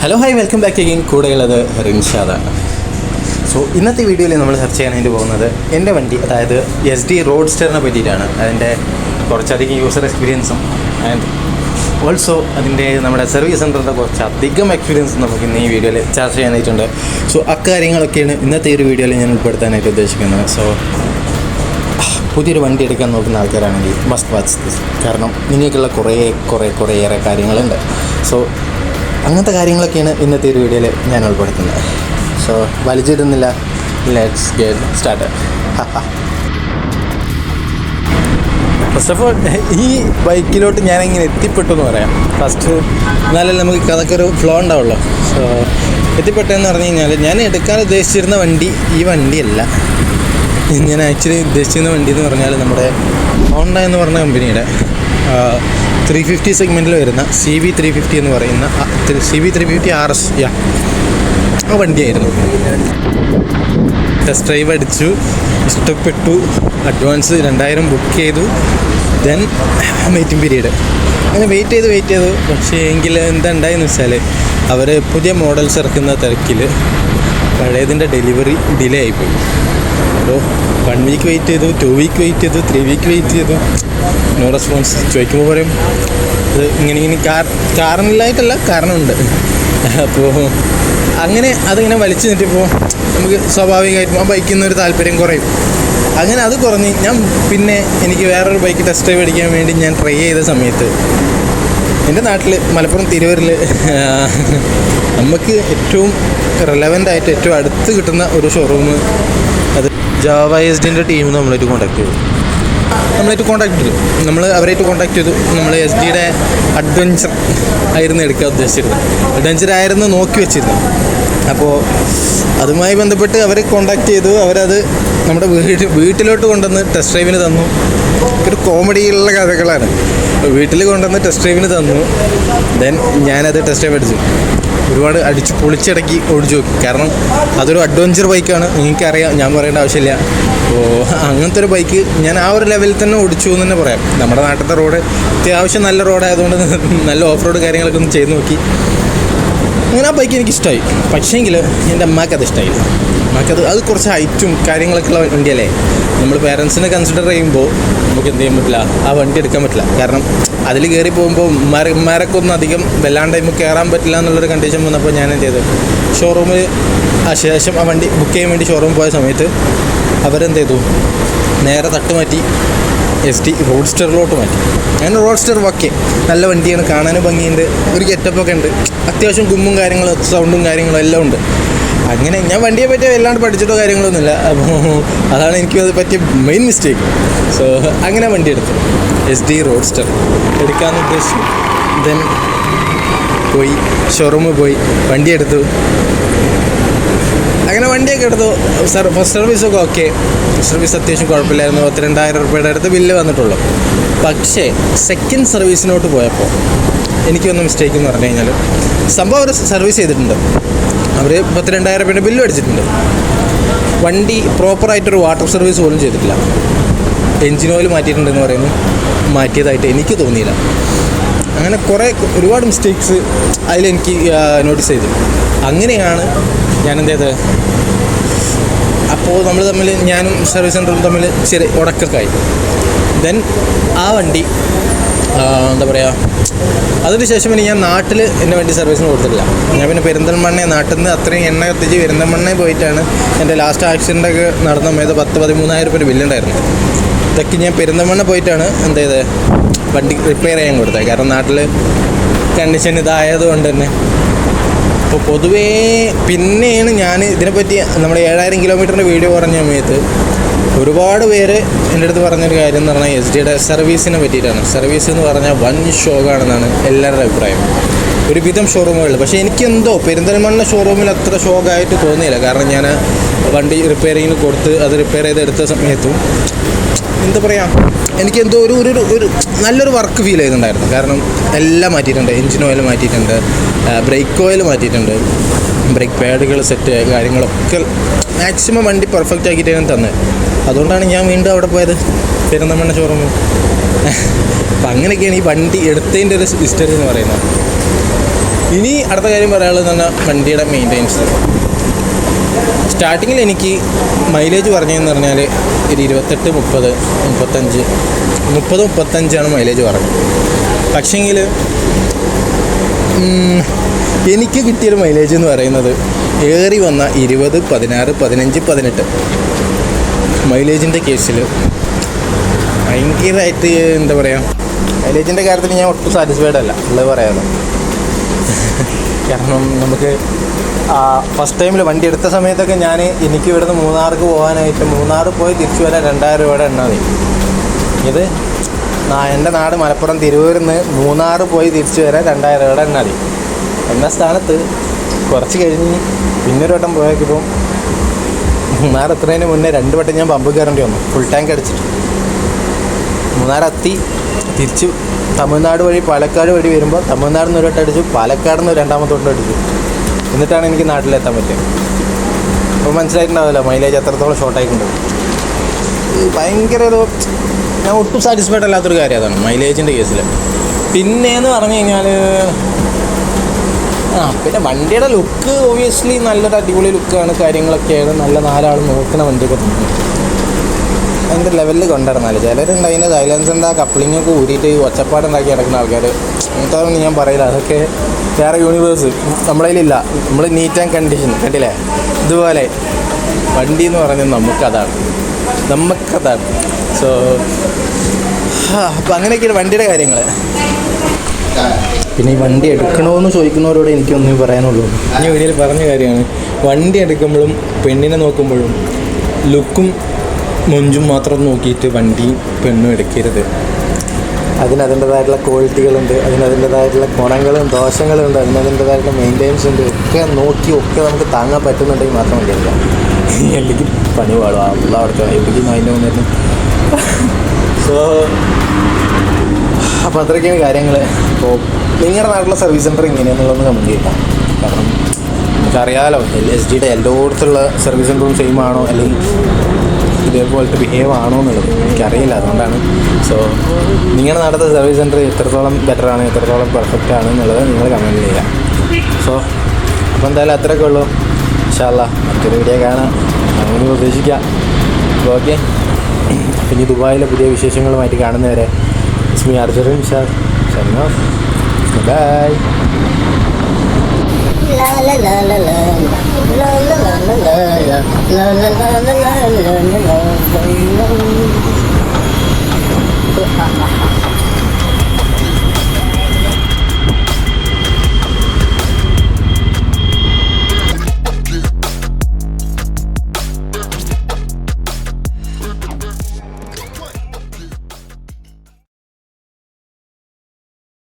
Hello hi welcome back again. കൂടെയുള്ളത് റിൻഷാദാണ്. So ഇന്നത്തെ വീഡിയോയിൽ നമ്മൾ ചർച്ച ചെയ്യാനായിട്ട് പോകുന്നത് എൻ്റെ വണ്ടി, അതായത് SD റോഡ്സ്റ്ററിനെ പറ്റിയിട്ടാണ്. അതിൻ്റെ കുറച്ചധികം യൂസർ എക്സ്പീരിയൻസും ആൻഡ് ഓൾസോ അതിൻ്റെ നമ്മുടെ സർവീസ് സെൻ്ററിൻ്റെ കുറച്ചധികം എക്സ്പീരിയൻസും നമുക്ക് ഇന്ന് ഈ വീഡിയോയിൽ ചർച്ച ചെയ്യാനായിട്ടുണ്ട്. സോ അക്കാര്യങ്ങളൊക്കെയാണ് ഇന്നത്തെ ഒരു വീഡിയോയിൽ ഞാൻ ഉൾപ്പെടുത്താനായിട്ട് ഉദ്ദേശിക്കുന്നത്. സോ പുതിയൊരു വണ്ടി എടുക്കാൻ നോക്കുന്ന ആൾക്കാരാണെങ്കിൽ മസ്റ്റ് വാച്ച് ദിസ്. കാരണം നിങ്ങൾക്കുള്ള കുറേയേറെ കാര്യങ്ങളുണ്ട്. സോ അങ്ങനത്തെ കാര്യങ്ങളൊക്കെയാണ് ഇന്നത്തെ ഒരു വീഡിയോയിൽ ഞാൻ ഉൾപ്പെടുത്തുന്നത്. സോ വലിച്ചിടുന്നില്ല, let's get start. First of all ഈ ബൈക്കിലോട്ട് ഞാനിങ്ങനെ എത്തിപ്പെട്ടു എന്ന് പറയാം. ഫസ്റ്റ് എന്നാലല്ലേ നമുക്ക് അതൊക്കെ ഒരു ഫ്ലോ ഉണ്ടാവുള്ളൂ. സോ എത്തിപ്പെട്ടതെന്ന് പറഞ്ഞു കഴിഞ്ഞാൽ ഞാൻ എടുക്കാൻ ഉദ്ദേശിച്ചിരുന്ന വണ്ടി ഈ വണ്ടിയല്ല. ഞാൻ ആക്ച്വലി ഉദ്ദേശിച്ചിരുന്ന വണ്ടി എന്ന് പറഞ്ഞാൽ നമ്മുടെ ഹോണ്ട എന്ന് പറഞ്ഞ കമ്പനിയുടെ 350 സെഗ്മെൻറ്റിൽ വരുന്ന CB 350 എന്ന് പറയുന്ന CB 350 RS ആ വണ്ടിയായിരുന്നു. ടെസ്റ്റ് ഡ്രൈവ് അടിച്ചു, ഇഷ്ടപ്പെട്ടു, അഡ്വാൻസ് 2000 ബുക്ക് ചെയ്തു. ദെൻ വെയിറ്റിംഗ് പീരീഡ്, അങ്ങനെ വെയിറ്റ് ചെയ്തു. പക്ഷേ എങ്കിൽ എന്താ ഉണ്ടായെന്ന് വെച്ചാൽ അവർ പുതിയ മോഡൽസ് ഇറക്കുന്ന തിരക്കിൽ പഴയതിൻ്റെ ഡെലിവറി ഡിലേ ആയിപ്പോയി. അപ്പോൾ 1 വീക്ക് വെയിറ്റ് ചെയ്തു, 2 വീക്ക് വെയിറ്റ് ചെയ്തു, 3 വീക്ക് വെയിറ്റ് ചെയ്തു. No response. ചോദിക്കുമ്പോൾ പറയും ഇത് ഇങ്ങനെ കാരണമില്ലായിട്ടല്ല, കാരണമുണ്ട്. അപ്പോൾ അങ്ങനെ അതിങ്ങനെ വലിച്ചു നിന്നിട്ടിപ്പോൾ നമുക്ക് സ്വാഭാവികമായിട്ടും ആ ബൈക്കിൽ നിന്നൊരു താല്പര്യം കുറയും. അങ്ങനെ അത് കുറഞ്ഞ് പിന്നെ എനിക്ക് വേറൊരു ബൈക്ക് ടെസ്റ്റ് ഡ്രൈവ് അടിക്കാൻ വേണ്ടി ഞാൻ ട്രൈ ചെയ്ത സമയത്ത് എൻ്റെ നാട്ടിൽ മലപ്പുറം തിരൂരിൽ നമുക്ക് ഏറ്റവും റെലവൻ്റായിട്ട് ഏറ്റവും അടുത്ത് കിട്ടുന്ന ഒരു ഷോറൂം, അത് ജാവൈസ്ഡിൻ്റെ ടീം നമ്മളായിട്ട് കോൺടാക്ട് ചെയ്തു. നമ്മൾ അവരായിട്ട് കോൺടാക്ട് ചെയ്തു. നമ്മൾ SD-യുടെ അഡ്വഞ്ചർ ആയിരുന്നു എടുക്കാൻ ഉദ്ദേശിച്ചിരുന്നത്. അഡ്വഞ്ചർ ആയിരുന്നു നോക്കി വെച്ചിരുന്നത്. അപ്പോൾ അതുമായി ബന്ധപ്പെട്ട് അവർ കോൺടാക്ട് ചെയ്തു. അവരത് നമ്മുടെ വീട്ടിലോട്ട് കൊണ്ടുവന്ന് ടെസ്റ്റ് ഡ്രൈവിന് തന്നു. ഒരു കോമഡിയുള്ള കഥകളാണ്. വീട്ടിൽ കൊണ്ടുവന്ന് ടെസ്റ്റ് ഡ്രൈവിന് തന്നു. ദെൻ ഞാനത് ടെസ്റ്റ് ഡ്രൈവ് അടിച്ചു. ഒരുപാട് അടിച്ച് പൊളിച്ചിടക്കി ഓടിച്ചു നോക്കി. കാരണം അതൊരു അഡ്വഞ്ചർ ബൈക്കാണ്, നിങ്ങൾക്കറിയാം, ഞാൻ പറയേണ്ട ആവശ്യമില്ല. അപ്പോൾ അങ്ങനത്തെ ഒരു ബൈക്ക് ഞാൻ ആ ഒരു ലെവലിൽ തന്നെ ഓടിച്ചു എന്ന് തന്നെ പറയാം. നമ്മുടെ നാട്ടിലത്തെ റോഡ് അത്യാവശ്യം നല്ല റോഡായതുകൊണ്ട് നല്ല ഓഫ് റോഡ് കാര്യങ്ങളൊക്കെ ഒന്ന് ചെയ്ത് നോക്കി. അങ്ങനെ ആ ബൈക്ക് എനിക്കിഷ്ടമായി. പക്ഷേങ്കിൽ എൻ്റെ അമ്മക്ക് അത് ഇഷ്ടമായില്ല. അത് കുറച്ച് ഹൈറ്റും കാര്യങ്ങളൊക്കെ ഉള്ള വണ്ടിയല്ലേ. നമ്മൾ പേരൻസിനെ കൺസിഡർ ചെയ്യുമ്പോൾ നമുക്ക് എന്ത് ചെയ്യാൻ പറ്റില്ല, ആ വണ്ടി എടുക്കാൻ പറ്റില്ല. കാരണം അതിൽ കയറി പോകുമ്പോൾ ഉമ്മാരൊക്കെ ഒന്നും അധികം വല്ലാണ്ട് ടൈം കയറാൻ പറ്റില്ല എന്നുള്ളൊരു കണ്ടീഷൻ വന്നപ്പോൾ ഞാൻ എന്ത് ചെയ്തു, ഷോറൂമിൽ ശേഷം ആ വണ്ടി ബുക്ക് ചെയ്യാൻ വേണ്ടി ഷോറൂമിൽ പോയ സമയത്ത് അവരെന്ത് ചെയ്തു, നേരെ തട്ടുമാറ്റി SD റോഡ്സ്റ്ററിലോട്ട് മാറ്റി. അങ്ങനെ റോഡ്സ്റ്റർ ഓക്കെ, നല്ല വണ്ടിയാണ്, കാണാനും ഭംഗിയുണ്ട്, ഒരു ഗെറ്റപ്പൊക്കെ ഉണ്ട്, അത്യാവശ്യം ഗുമ്മും കാര്യങ്ങളും സൗണ്ടും കാര്യങ്ങളും എല്ലാം ഉണ്ട്. അങ്ങനെ ഞാൻ വണ്ടിയെ പറ്റി വല്ലാണ്ട് പഠിച്ചിട്ടോ കാര്യങ്ങളൊന്നുമില്ല. അപ്പോൾ അതാണ് എനിക്ക് അത് പറ്റിയ മെയിൻ മിസ്റ്റേക്ക്. സോ അങ്ങനെ വണ്ടി എടുത്തു, SD റോഡ്സ്റ്റർ എടുക്കാമെന്ന് ഉദ്ദേശിച്ചു. ദെൻ പോയി ഷോറൂമിൽ പോയി വണ്ടി എടുത്തു. അങ്ങനെ വണ്ടിയൊക്കെ എടുത്തു. ഫസ്റ്റ് സർവീസൊക്കെ ഓക്കെ, സർവീസ് അത്യാവശ്യം കുഴപ്പമില്ലായിരുന്നു. 32,000 രൂപയുടെ അടുത്ത് ബില്ല് വന്നിട്ടുള്ളൂ. പക്ഷേ സെക്കൻഡ് സർവീസിനോട്ട് പോയപ്പോൾ എനിക്ക് വന്ന മിസ്റ്റേക്ക് എന്ന് പറഞ്ഞു കഴിഞ്ഞാൽ, സംഭവം അവർ സർവീസ് ചെയ്തിട്ടുണ്ട്, അവർ 32,000 രൂപയുടെ ബില്ലും അടിച്ചിട്ടുണ്ട്. വണ്ടി പ്രോപ്പറായിട്ടൊരു വാട്ടർ സർവീസ് പോലും ചെയ്തിട്ടില്ല. എൻജിൻ ഓയിൽ മാറ്റിയിട്ടുണ്ടെന്ന് പറയുന്നു, മാറ്റിയതായിട്ട് എനിക്ക് തോന്നിയില്ല. അങ്ങനെ ഒരുപാട് മിസ്റ്റേക്സ് അതിലെനിക്ക് നോട്ടീസ് ചെയ്തു. അങ്ങനെയാണ് ഞാൻ എന്ത് ചെയ്തത്, അപ്പോൾ നമ്മൾ തമ്മിൽ, ഞാനും സർവീസ് സെൻ്ററും തമ്മിൽ ചെറിയ ഉടക്കൊക്കെ ആയി. ദെൻ ആ വണ്ടി എന്താ പറയുക, അതിന് ശേഷം പിന്നെ ഞാൻ നാട്ടിൽ എൻ്റെ വണ്ടി സർവീസിന് കൊടുത്തിട്ടില്ല. ഞാൻ പിന്നെ പെരിന്തൽമണ്ണ, നാട്ടിൽ നിന്ന് അത്രയും എണ്ണ കത്തിച്ച് പെരിന്തൽമണ്ണയിൽ പോയിട്ടാണ് എൻ്റെ ലാസ്റ്റ് ആക്സിഡൻ്റൊക്കെ നടന്ന സമയത്ത് 10-13,000 രൂപയുടെ ബില്ലുണ്ടായിരുന്നു. ഇതൊക്കെ ഞാൻ പെരിന്തൽമണ്ണ പോയിട്ടാണ് എന്ത് ചെയ്തത്, വണ്ടി റിപ്പയർ ചെയ്യാൻ കൊടുത്തത്. കാരണം നാട്ടിൽ കണ്ടീഷൻ ഇതായതുകൊണ്ട് തന്നെ. അപ്പോൾ പൊതുവേ പിന്നെയാണ് ഞാൻ ഇതിനെപ്പറ്റി നമ്മുടെ 7000 കിലോമീറ്ററിൻ്റെ വീഡിയോ പറഞ്ഞ സമയത്ത് ഒരുപാട് പേര് എൻ്റെ അടുത്ത് പറഞ്ഞൊരു കാര്യം എന്ന് പറഞ്ഞാൽ SD-യുടെ സർവീസിനെ പറ്റിയിട്ടാണ്. സർവീസ് എന്ന് പറഞ്ഞാൽ വൻ ഷോക്കാണെന്നാണ് എല്ലാവരുടെ അഭിപ്രായം, ഒരുവിധം ഷോറൂമുകളിൽ. പക്ഷേ എനിക്കെന്തോ പെരിന്തൽമണ്ണ ഷോറൂമിൽ അത്ര ഷോക്കായിട്ട് തോന്നിയില്ല. കാരണം ഞാൻ വണ്ടി റിപ്പയറിങ്ങിന് കൊടുത്ത് അത് റിപ്പയർ ചെയ്തെടുത്ത സമയത്തും എന്താ പറയുക, എനിക്കെന്തോ ഒരു നല്ലൊരു വർക്ക് ഫീൽ ചെയ്യുന്നുണ്ടായിരുന്നു. കാരണം എല്ലാം മാറ്റിയിട്ടുണ്ട്, എൻജിൻ ഓയിൽ മാറ്റിയിട്ടുണ്ട്, ബ്രേക്ക് ഓയിൽ മാറ്റിയിട്ടുണ്ട്, ബ്രേക്ക് പാഡുകൾ സെറ്റ് കാര്യങ്ങളൊക്കെ മാക്സിമം വണ്ടി പെർഫെക്റ്റ് ആക്കിയിട്ടാണ് തന്നെ. അതുകൊണ്ടാണ് ഞാൻ വീണ്ടും അവിടെ പോയത്, പെരിന്തൽമണ്ണ ഷോറൂമിൽ. അപ്പം അങ്ങനെയൊക്കെയാണ് ഈ വണ്ടി എടുത്തതിൻ്റെ ഒരു ഹിസ്റ്ററി എന്ന് പറയുന്നത്. ഇനി അടുത്ത കാര്യം പറയാനുള്ളത് തന്നെ വണ്ടിയുടെ മെയിൻ്റെനൻസ്. സ്റ്റാർട്ടിങ്ങിൽ എനിക്ക് മൈലേജ് പറഞ്ഞതെന്ന് പറഞ്ഞാൽ ഒരു 28, 30, 35 മൈലേജ് പറഞ്ഞത്. പക്ഷേങ്കിൽ എനിക്ക് കിട്ടിയൊരു മൈലേജ് എന്ന് പറയുന്നത് ഏറി വന്ന 20, 16, 15, 18 മൈലേജിൻ്റെ കേസിൽ ഭയങ്കരമായിട്ട് എന്താ പറയുക, മൈലേജിൻ്റെ കാര്യത്തിൽ ഞാൻ ഒട്ടും സാറ്റിസ്ഫൈഡ് അല്ല ഉള്ളത് പറയാമല്ലോ. കാരണം നമുക്ക് ഫസ്റ്റ് ടൈമിൽ വണ്ടി എടുത്ത സമയത്തൊക്കെ എനിക്ക് ഇവിടുന്ന് മൂന്നാർക്ക് പോകാനായിട്ട് മൂന്നാർ പോയി തിരിച്ചു വരാൻ 2000 രൂപയുടെ എണ്ണ മതി. ഇത് എൻ്റെ നാട് മലപ്പുറം തിരുവൂരിൽ നിന്ന് മൂന്നാർ പോയി തിരിച്ചു വരാൻ 2000 രൂപയുടെ എണ്ണ മതി. എന്ന സ്ഥാനത്ത് കുറച്ച് കഴിഞ്ഞ് പിന്നൊരു വട്ടം പോയേക്കിപ്പം മൂന്നാർ എത്തുന്നതിന് മുന്നേ 2 വട്ടം ഞാൻ പമ്പ് കയറേണ്ടി വന്നു, ഫുൾ ടാങ്ക് അടിച്ചിട്ട്. മൂന്നാർ തിരിച്ച് തമിഴ്നാട് വഴി പാലക്കാട് വഴി വരുമ്പോൾ തമിഴ്നാട് നിന്ന് ഒരു വട്ടം അടിച്ചു, പാലക്കാട് നിന്ന് രണ്ടാമത്തെ വട്ടം അടിച്ചു. എന്നിട്ടാണ് എനിക്ക് നാട്ടിലെത്താൻ പറ്റിയത്. അപ്പോൾ മനസ്സിലായിട്ടുണ്ടാവില്ല മൈലേജ് എത്രത്തോളം ഷോർട്ടായിട്ടുണ്ട്. ഭയങ്കര ഞാൻ ഒട്ടും സാറ്റിസ്ഫൈഡ് അല്ലാത്തൊരു കാര്യം അതാണ് മൈലേജിൻ്റെ കേസിൽ. പിന്നെയെന്ന് പറഞ്ഞു കഴിഞ്ഞാൽ പിന്നെ വണ്ടിയുടെ ലുക്ക് ഒബ്വിയസ്ലി നല്ലൊരു അടിപൊളി ലുക്കാണ്, കാര്യങ്ങളൊക്കെയാണ്. നല്ല 4 ആൾ നോക്കുന്ന വണ്ടിയൊക്കെ തന്നെ അതിൻ്റെ ലെവലിൽ കൊണ്ടുവരുന്നാല്. ചിലരുണ്ട് അതിൻ്റെ സൈലൻസിൻ്റെ കപ്ലിങ്ങൊക്കെ ഊരിയിട്ട് ഒച്ചപ്പാടുണ്ടാക്കി നടക്കുന്ന ആൾക്കാർ. അങ്ങനത്തെ ഞാൻ പറയില്ല, അതൊക്കെ വേറെ യൂണിവേഴ്സ് നമ്മളതിലില്ല. നമ്മൾ നീറ്റ് ആൻഡ് കണ്ടീഷൻ കണ്ടില്ലേ. ഇതുപോലെ വണ്ടി എന്ന് പറയുന്നത് നമുക്കതാണ്. സോ അപ്പം അങ്ങനെയൊക്കെയാണ് വണ്ടിയുടെ കാര്യങ്ങൾ. പിന്നെ ഈ വണ്ടി എടുക്കണമെന്ന് ചോദിക്കുന്നവരോട് എനിക്കൊന്നേ പറയാനുള്ളൂ. ഞാൻ വീഡിയോയിൽ പറഞ്ഞ കാര്യമാണ്, വണ്ടി എടുക്കുമ്പോഴും പെണ്ണിനെ നോക്കുമ്പോഴും ലുക്കും മൊഞ്ചും മാത്രം നോക്കിയിട്ട് വണ്ടിയും പെണ്ണും എടുക്കരുത്. അതിനതിൻ്റേതായിട്ടുള്ള ക്വാളിറ്റികളുണ്ട്, അതിനതിൻ്റേതായിട്ടുള്ള ഗുണങ്ങളും ദോഷങ്ങളുണ്ട്, അതിനതിൻ്റേതായിട്ടുള്ള മെയിൻ്റെനൻസ് ഉണ്ട്. ഒക്കെ നോക്കി നമുക്ക് താങ്ങാൻ പറ്റുന്നുണ്ടെങ്കിൽ മാത്രം വണ്ടി എടുക്കാം. അല്ലെങ്കിൽ പണി പാടുക അവിടുത്തെ എവിടേക്കും അതിൻ്റെ മുന്നേ. സോ അപ്പോൾ അത്രയ്ക്കാണ് കാര്യങ്ങൾ. അപ്പോൾ നിങ്ങളുടെ നാട്ടിലെ സർവീസ് സെൻറ്റർ ഇങ്ങനെയാണെന്നുള്ളതൊന്ന് കമൻറ്റ് ചെയ്യണം. കാരണം നമുക്കറിയാമല്ലോ LSGയുടെ എല്ലായിടത്തുള്ള സർവീസ് സെൻറ്ററും സെയിം ആണോ അല്ലെങ്കിൽ ഇതേപോലത്തെ ബിഹേവ് ആണോ എന്നുള്ളത് എനിക്കറിയില്ല. അതുകൊണ്ടാണ്. സോ നിങ്ങളുടെ നാട്ടിലെ സർവീസ് സെൻറ്റർ എത്രത്തോളം ബെറ്ററാണ്, എത്രത്തോളം പെർഫെക്റ്റ് ആണ് എന്നുള്ളത് നിങ്ങൾ കമൻറ്റ് ചെയ്യുക. സോ അപ്പോൾ എന്തായാലും അത്രയൊക്കെ ഉള്ളൂ. ഇൻഷാ അല്ലാഹ് മറ്റൊരു വീഡിയോ കാണാം, അങ്ങനെ പ്രതീക്ഷിക്കാം. അപ്പോൾ ഓക്കെ, പിന്നെ ദുബായിലെ പുതിയ വിശേഷങ്ങളുമായിട്ട് കാണുന്നവരെ ഇസ്മി Arjun Shah signing off. Bye. La la la la la la la la la la la la la la la la la.